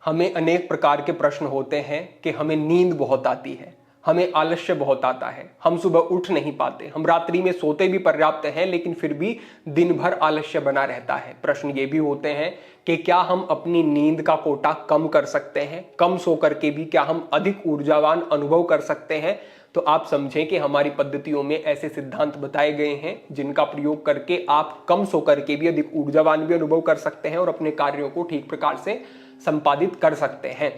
हमें अनेक प्रकार के प्रश्न होते हैं कि हमें नींद बहुत आती है, हमें आलस्य बहुत आता है, हम सुबह उठ नहीं पाते, हम रात्रि में सोते भी पर्याप्त हैं लेकिन फिर भी दिन भर आलस्य बना रहता है। प्रश्न ये भी होते हैं कि क्या हम अपनी नींद का कोटा कम कर सकते हैं, कम सो करके भी क्या हम अधिक ऊर्जावान अनुभव कर सकते हैं। तो आप समझें कि हमारी पद्धतियों में ऐसे सिद्धांत बताए गए हैं जिनका प्रयोग करके आप कम सो करके भी अधिक ऊर्जावान भी अनुभव कर सकते हैं और अपने कार्यों को ठीक प्रकार से संपादित कर सकते हैं।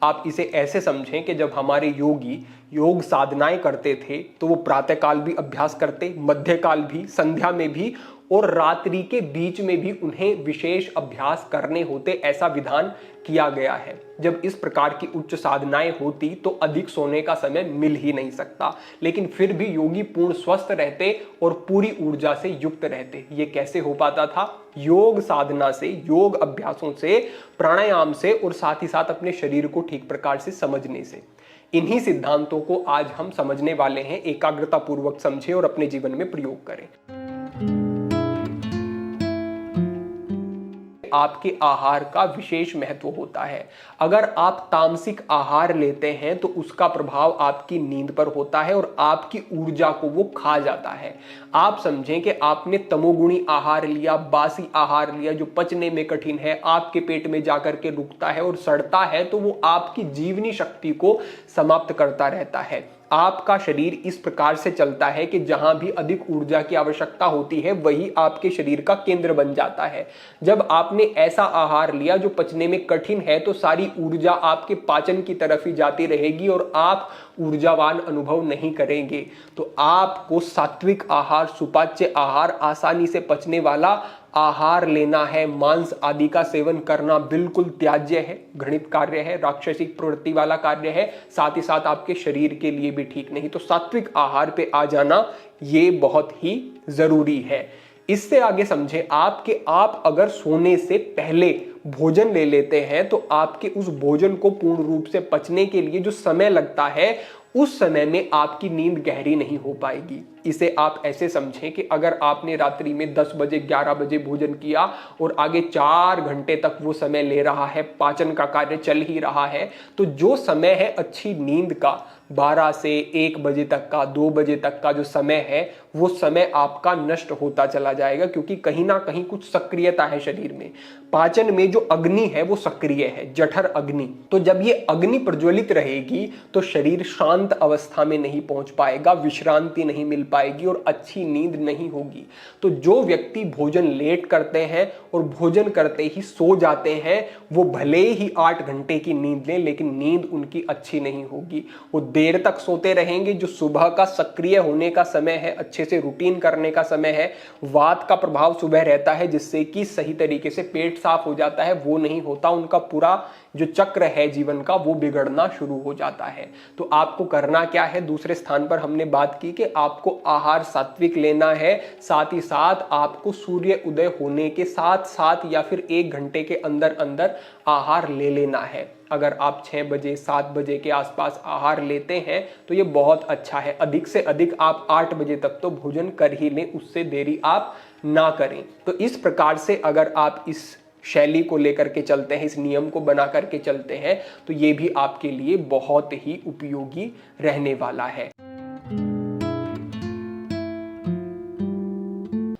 आप इसे ऐसे समझें कि जब हमारे योगी योग साधनाएं करते थे तो वो प्रातःकाल भी अभ्यास करते, मध्यकाल भी, संध्या में भी और रात्रि के बीच में भी उन्हें विशेष अभ्यास करने होते, ऐसा विधान किया गया है। जब इस प्रकार की उच्च साधनाएं होती तो अधिक सोने का समय मिल ही नहीं सकता, लेकिन फिर भी योगी पूर्ण स्वस्थ रहते और पूरी ऊर्जा से युक्त रहते। ये कैसे हो पाता था? योग साधना से, योग अभ्यासों से, प्राणायाम से और साथ ही साथ अपने शरीर को ठीक प्रकार से समझने से। इन्हीं सिद्धांतों को आज हम समझने वाले हैं। एकाग्रता पूर्वक समझें और अपने जीवन में प्रयोग करें। आपके आहार का विशेष महत्व होता है। अगर आप तामसिक आहार लेते हैं तो उसका प्रभाव आपकी नींद पर होता है और आपकी ऊर्जा को वो खा जाता है। आप समझें कि आपने तमोगुणी आहार लिया, बासी आहार लिया जो पचने में कठिन है, आपके पेट में जाकर के रुकता है और सड़ता है, तो वो आपकी जीवनी शक्ति को समाप्त करता रहता है। आपका शरीर इस प्रकार से चलता है कि जहां भी अधिक ऊर्जा की आवश्यकता होती है वही आपके शरीर का केंद्र बन जाता है। जब आपने ऐसा आहार लिया जो पचने में कठिन है तो सारी ऊर्जा आपके पाचन की तरफ ही जाती रहेगी और आप ऊर्जावान अनुभव नहीं करेंगे। तो आपको सात्विक आहार, सुपाच्य आहार, आसानी से पचने वाला आहार लेना है। मांस आदि का सेवन करना बिल्कुल त्याज्य है, घृणित कार्य है, राक्षसिक प्रवृत्ति वाला कार्य है, साथ ही साथ आपके शरीर के लिए भी ठीक नहीं। तो सात्विक आहार पे आ जाना ये बहुत ही जरूरी है। इससे आगे समझे आप अगर सोने से पहले भोजन ले लेते हैं तो आपके उस भोजन को पूर्ण रूप से पचने के लिए जो समय लगता है उस समय में आपकी नींद गहरी नहीं हो पाएगी। इसे आप ऐसे समझें कि अगर आपने रात्रि में 10 बजे 11 बजे भोजन किया और आगे 4 घंटे तक वो समय ले रहा है, पाचन का कार्य चल ही रहा है, तो जो समय है अच्छी नींद का 12 से 1 बजे तक का, 2 बजे तक का जो समय है वो समय आपका नष्ट होता चला जाएगा, क्योंकि कहीं ना कहीं कुछ सक्रियता है शरीर में। पाचन में जो अग्नि है वो सक्रिय है, जठर अग्नि। तो जब ये अग्नि प्रज्वलित रहेगी तो शरीर शांत अवस्था में नहीं पहुंच पाएगा, विश्रांति नहीं मिल पाएगी और अच्छी नींद नहीं होगी। तो जो व्यक्ति भोजन लेट करते हैं और भोजन करते ही सो जाते हैं वो भले ही 8 घंटे की नींद लें लेकिन नींद उनकी अच्छी नहीं होगी। वो देर तक सोते रहेंगे। जो सुबह का सक्रिय होने का समय है, अच्छे से रूटीन करने का समय है, वात का प्रभाव सुबह रहता है जिससे कि सही तरीके से पेट साफ हो जाता है, वो नहीं होता। उनका पूरा जो चक्र है जीवन का वो बिगड़ना शुरू हो जाता है। तो आपको करना क्या है? दूसरे स्थान पर हमने बात की कि आपको आहार सात्विक लेना है, साथ ही साथ आपको सूर्य उदय होने के साथ साथ या फिर 1 घंटे के अंदर अंदर आहार ले लेना है। अगर आप 6 बजे 7 बजे के आसपास आहार लेते हैं तो ये बहुत अच्छा है। अधिक से अधिक आप 8 बजे तक तो भोजन कर ही लें, उससे देरी आप ना करें। तो इस प्रकार से अगर आप इस शैली को लेकर के चलते हैं, इस नियम को बना करके चलते हैं, तो ये भी आपके लिए बहुत ही उपयोगी रहने वाला है।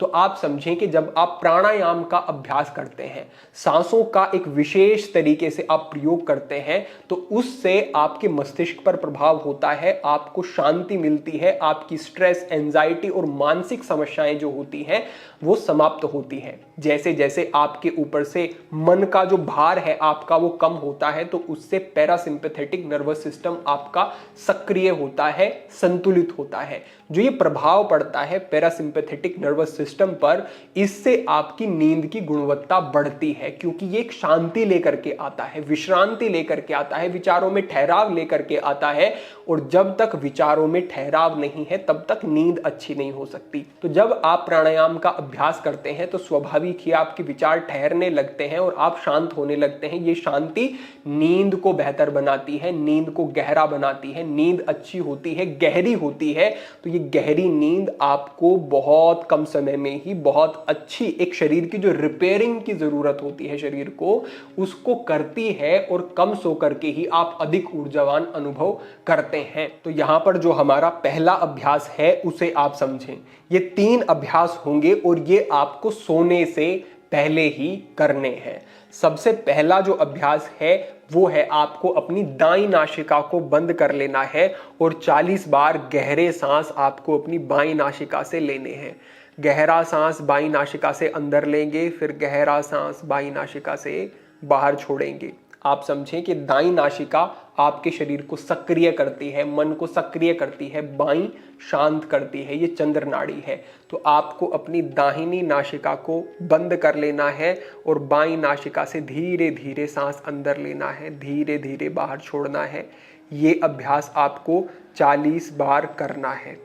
तो आप समझें कि जब आप प्राणायाम का अभ्यास करते हैं, सांसों का एक विशेष तरीके से आप प्रयोग करते हैं, तो उससे आपके मस्तिष्क पर प्रभाव होता है, आपको शांति मिलती है, आपकी स्ट्रेस, एंजाइटी और मानसिक समस्याएं जो होती हैं वो समाप्त होती हैं। जैसे जैसे आपके ऊपर से मन का जो भार है आपका वो कम होता है, तो उससे पैरासिम्पैथेटिक नर्वस सिस्टम आपका सक्रिय होता है, संतुलित होता है। जो ये प्रभाव पड़ता है पैरासिम्पैथेटिक नर्वस सिस्टम पर, इससे आपकी नींद की गुणवत्ता बढ़ती है, क्योंकि ये एक शांति लेकर के आता है, विश्रांति लेकर के आता है, विचारों में ठहराव लेकर के आता है। और जब तक विचारों में ठहराव नहीं है तब तक नींद अच्छी नहीं हो सकती। तो जब आप प्राणायाम का अभ्यास करते हैं तो स्वाभाविक ही आपके विचार ठहरने लगते हैं और आप शांत होने लगते हैं। ये शांति नींद को बेहतर बनाती है, नींद को गहरा बनाती है, नींद अच्छी होती है, गहरी होती है। तो ये ये गहरी नींद आपको बहुत कम समय में ही बहुत अच्छी एक शरीर की जो रिपेयरिंग की जरूरत होती है शरीर को, उसको करती है और कम सो करके ही आप अधिक ऊर्जावान अनुभव करते हैं। तो यहां पर जो हमारा पहला अभ्यास है उसे आप समझें। ये 3 अभ्यास होंगे और ये आपको सोने से पहले ही करने हैं। सबसे पहला जो अभ्यास है वो है आपको अपनी दाईं नासिका को बंद कर लेना है और 40 बार गहरे सांस आपको अपनी बाईं नासिका से लेने हैं। गहरा सांस बाईं नासिका से अंदर लेंगे, फिर गहरा सांस बाईं नासिका से बाहर छोड़ेंगे। आप समझें कि दाईं नासिका आपके शरीर को सक्रिय करती है, मन को सक्रिय करती है, बाईं शांत करती है, ये चंद्र नाड़ी है। तो आपको अपनी दाहिनी नासिका को बंद कर लेना है और बाईं नासिका से धीरे धीरे सांस अंदर लेना है, धीरे धीरे बाहर छोड़ना है। ये अभ्यास आपको 40 बार करना है।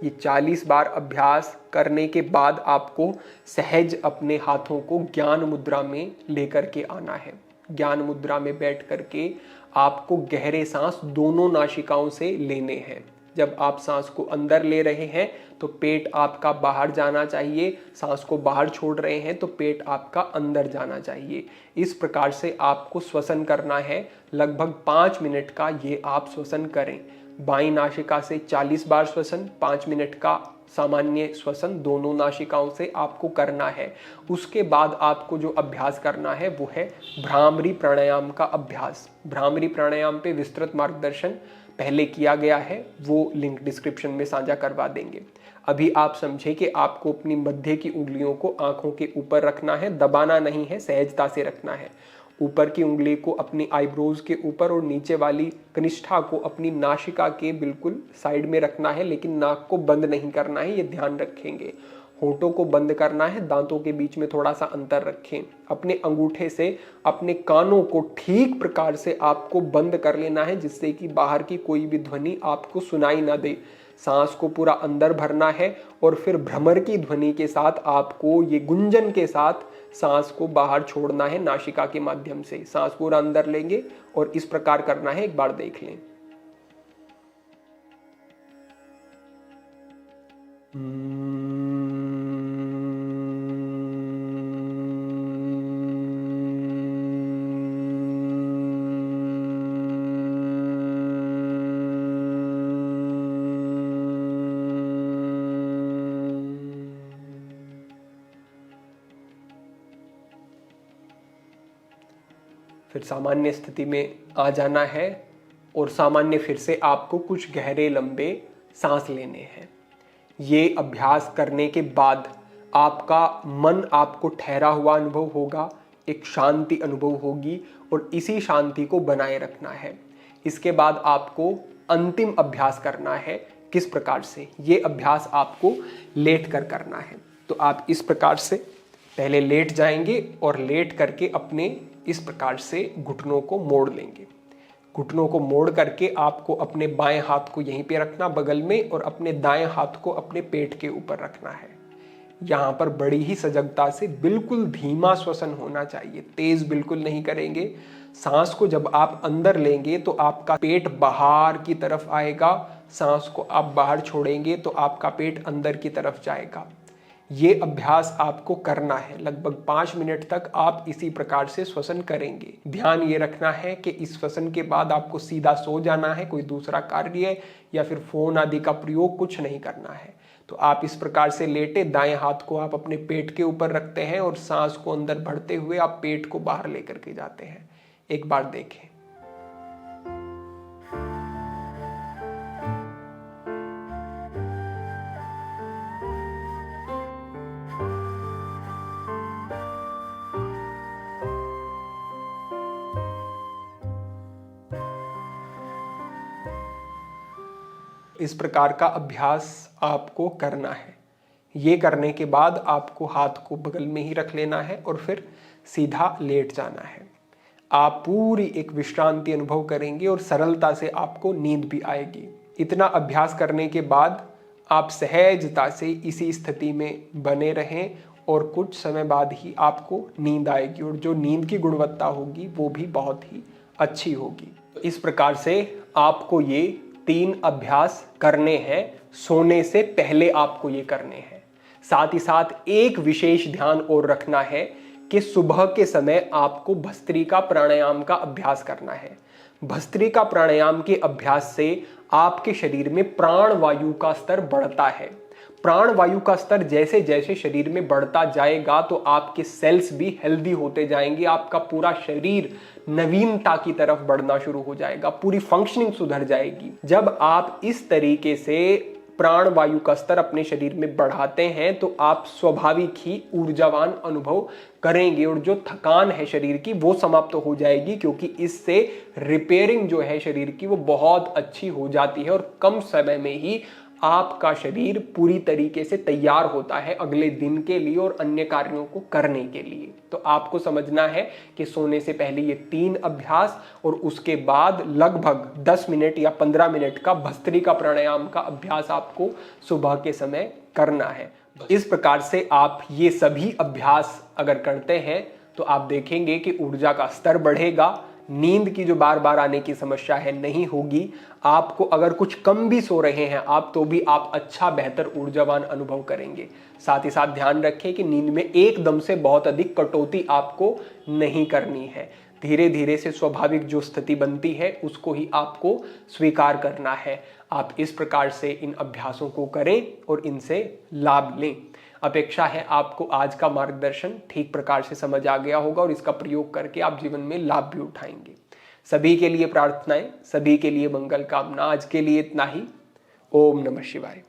ये 40 बार अभ्यास करने के बाद आपको सहज अपने हाथों को ज्ञान मुद्रा में लेकर के आना है। ज्ञान मुद्रा में बैठ करके आपको गहरे सांस दोनों नासिकाओं से लेने हैं। जब आप सांस को अंदर ले रहे हैं तो पेट आपका बाहर जाना चाहिए, सांस को बाहर छोड़ रहे हैं तो पेट आपका अंदर जाना चाहिए। इस प्रकार से आपको श्वसन करना है। लगभग 5 मिनट का ये आप श्वसन करें। बाईं नासिका से 40 बार श्वसन, 5 मिनट का सामान्य श्वसन दोनों नासिकाओं से आपको करना है। उसके बाद आपको जो अभ्यास करना है वो है भ्रामरी प्राणायाम का अभ्यास। भ्रामरी प्राणायाम पे विस्तृत मार्गदर्शन पहले किया गया है, वो लिंक डिस्क्रिप्शन में साझा करवा देंगे। अभी आप समझे कि आपको अपनी मध्य की उंगलियों को आंखों के ऊपर रखना है, दबाना नहीं है, सहजता से रखना है। ऊपर की उंगली को अपनी आईब्रोज के ऊपर और नीचे वाली कनिष्ठा को अपनी नासिका के बिल्कुल साइड में रखना है, लेकिन नाक को बंद नहीं करना है, ये ध्यान रखेंगे। होठों को बंद करना है, दांतों के बीच में थोड़ा सा अंतर रखें। अपने अंगूठे से अपने कानों को ठीक प्रकार से आपको बंद कर लेना है, जिससे कि बाहर की कोई भी ध्वनि आपको सुनाई ना दे। सांस को पूरा अंदर भरना है और फिर भ्रमर की ध्वनि के साथ आपको ये गुंजन के साथ सांस को बाहर छोड़ना है नासिका के माध्यम से। सांस पूरा अंदर लेंगे और इस प्रकार करना है, एक बार देख लें। फिर सामान्य स्थिति में आ जाना है और सामान्य फिर से आपको कुछ गहरे लंबे सांस लेने हैं। ये अभ्यास करने के बाद आपका मन आपको ठहरा हुआ अनुभव होगा, एक शांति अनुभव होगी और इसी शांति को बनाए रखना है। इसके बाद आपको अंतिम अभ्यास करना है। किस प्रकार से? ये अभ्यास आपको लेट कर करना है। तो आप इस प्रकार से पहले लेट जाएंगे और लेट करके अपने इस प्रकार से घुटनों को मोड़ लेंगे। घुटनों को मोड़ करके आपको अपने बाएं हाथ को यहीं पे रखना बगल में और अपने दाएं हाथ को अपने पेट के ऊपर रखना है। यहाँ पर बड़ी ही सजगता से बिल्कुल धीमा श्वसन होना चाहिए, तेज बिल्कुल नहीं करेंगे। सांस को जब आप अंदर लेंगे तो आपका पेट बाहर की तरफ आएगा, सांस को आप बाहर छोड़ेंगे तो आपका पेट अंदर की तरफ जाएगा। ये अभ्यास आपको करना है। लगभग 5 मिनट तक आप इसी प्रकार से श्वसन करेंगे। ध्यान ये रखना है कि इस श्वसन के बाद आपको सीधा सो जाना है, कोई दूसरा कार्य या फिर फोन आदि का प्रयोग कुछ नहीं करना है। तो आप इस प्रकार से लेटे दाएं हाथ को आप अपने पेट के ऊपर रखते हैं और सांस को अंदर भरते हुए आप पेट को बाहर लेकर के जाते हैं। एक बार देखें। इस प्रकार का अभ्यास आपको करना है। ये करने के बाद आपको हाथ को बगल में ही रख लेना है और फिर सीधा लेट जाना है। आप पूरी एक विश्रांति अनुभव करेंगे और सरलता से आपको नींद भी आएगी। इतना अभ्यास करने के बाद आप सहजता से इसी स्थिति में बने रहें और कुछ समय बाद ही आपको नींद आएगी और जो नींद की गुणवत्ता होगी वो भी बहुत ही अच्छी होगी। तो इस प्रकार से आपको ये 3 अभ्यास करने हैं सोने से पहले आपको ये करने हैं। साथ ही साथ एक विशेष ध्यान और रखना है कि सुबह के समय आपको भस्त्रिका प्राणायाम का अभ्यास करना है। भस्त्रिका प्राणायाम के अभ्यास से आपके शरीर में प्राण वायु का स्तर बढ़ता है। प्राण वायु का स्तर जैसे जैसे शरीर में बढ़ता जाएगा तो आपके सेल्स भी हेल्दी होते जाएंगे, आपका पूरा शरीर नवीनता की तरफ बढ़ना शुरू हो जाएगा, पूरी फंक्शनिंग सुधर जाएगी। जब आप इस तरीके से प्राण वायु का स्तर अपने शरीर में बढ़ाते हैं तो आप स्वाभाविक ही ऊर्जावान अनुभव करेंगे और जो थकान है शरीर की वो समाप्त हो जाएगी, क्योंकि इससे रिपेयरिंग जो है शरीर की वो बहुत अच्छी हो जाती है और कम समय में ही आपका शरीर पूरी तरीके से तैयार होता है अगले दिन के लिए और अन्य कार्यों को करने के लिए। तो आपको समझना है कि सोने से पहले ये 3 अभ्यास और उसके बाद लगभग 10 मिनट या 15 मिनट का भस्त्रिका प्राणायाम का अभ्यास आपको सुबह के समय करना है। इस प्रकार से आप ये सभी अभ्यास अगर करते हैं तो आप देखेंगे कि ऊर्जा का स्तर बढ़ेगा, नींद की जो बार बार आने की समस्या है नहीं होगी। आपको अगर कुछ कम भी सो रहे हैं आप तो भी आप अच्छा बेहतर ऊर्जावान अनुभव करेंगे। साथ ही साथ ध्यान रखें कि नींद में एकदम से बहुत अधिक कटौती आपको नहीं करनी है। धीरे धीरे से स्वाभाविक जो स्थिति बनती है उसको ही आपको स्वीकार करना है। आप इस प्रकार से इन अभ्यासों को करें और इनसे लाभ लें। अपेक्षा है आपको आज का मार्गदर्शन ठीक प्रकार से समझ आ गया होगा और इसका प्रयोग करके आप जीवन में लाभ भी उठाएंगे। सभी के लिए प्रार्थनाएं, सभी के लिए मंगल कामना। आज के लिए इतना ही। ओम नमः शिवाय।